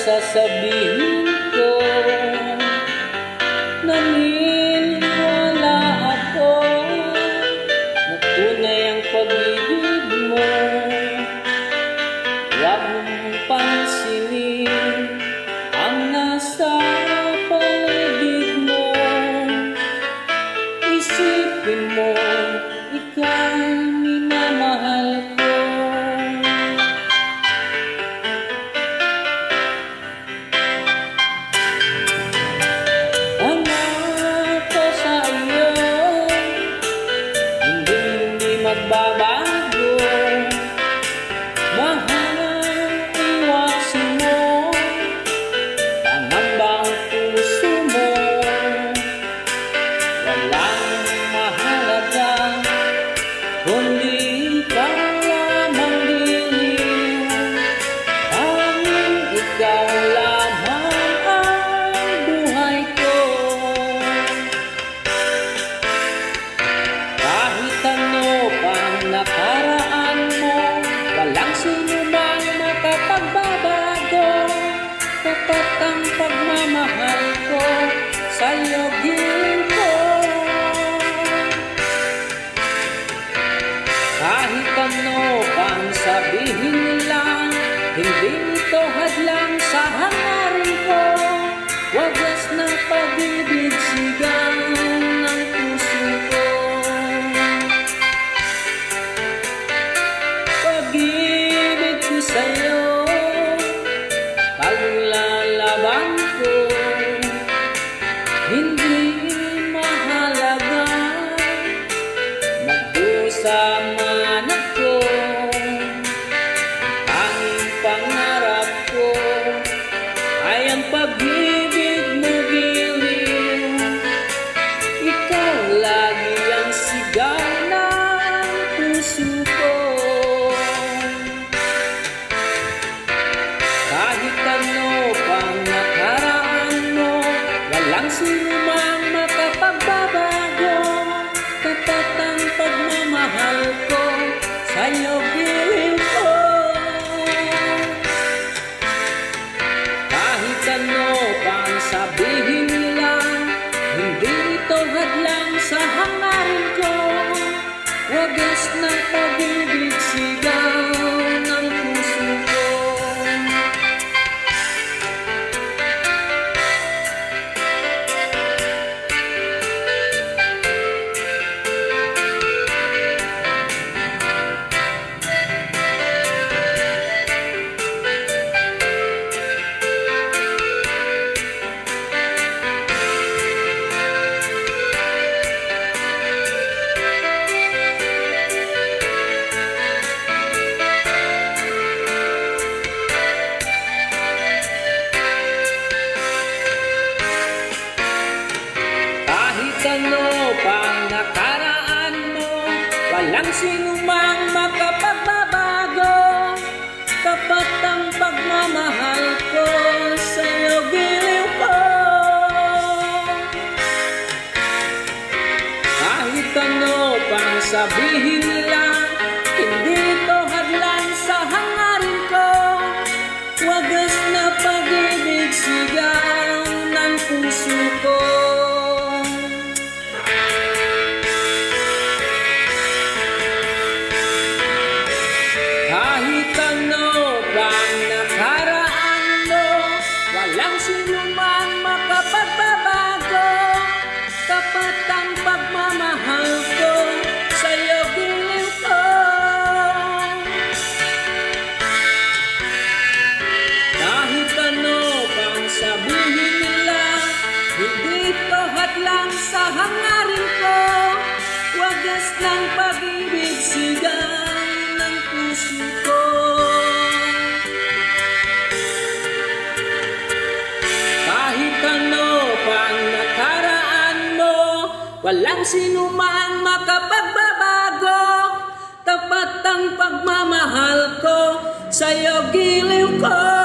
Sasabihin ko, naniniwala ako na tunay ang pag-ibig mo. Huwag mong pansinin ang nasa paligid mo. Isipin mo, ika'y minamahal ko. Magbabago, mahal, iwasin mo, pangambang puso mo. Walang mahalaga, kundi ikaw lamang dilim. Tanging ikaw lamang ang buhay ko. Kahit ano nakaraan mo, walang sinumang makapagbabago. Tapat ang pagmamahal ko, sa'yo giling ko. Kahit ano pang sabihin nila, hindi ito hadlang sa hangarin ko. Wagas na pag-ibig sigaw ng puso ko. Pag-ibig ko sa'yo, paglalaban ko, hindi mahalaga magdusa man ako. Tanging pangarap ko ay ang pag-ibig mo giliw. Ikaw lagi ang sigaw ng puso ko. Kahit ano pang nakaraan mo, walang sinumang makapagbabago. Tapat ang pagmamahal ko, sa'yo giling ko. Kahit ano pang sabihin nila, hindi ito hadlang sa hangarin ko. Wagas na pag-ibig sigaw ng puso ko. Ano pang nakaraan mo, walang sinumang makapagbabago. Tapat ang pagmamahal ko, sa'yo giliw ko. Kahit ano pang sabihin nila, hindi ito hadlang sa hangarin ko. Wagas na pag-ibig sigaw ng puso ko. Kahit ano pang nakaraan mo, walang sinumang makapagbabago. Tapat ang pagmamahal ko, sa'yo giliw ko. Kahit ano pang sabihin nila, hindi ito hadlang sa hangarin ko. Wagas ng pag-ibig sigaw ng puso ko. Kahit ano pang nakaraan mo, walang sinumang makapagbabago. sa'yo giliw ko.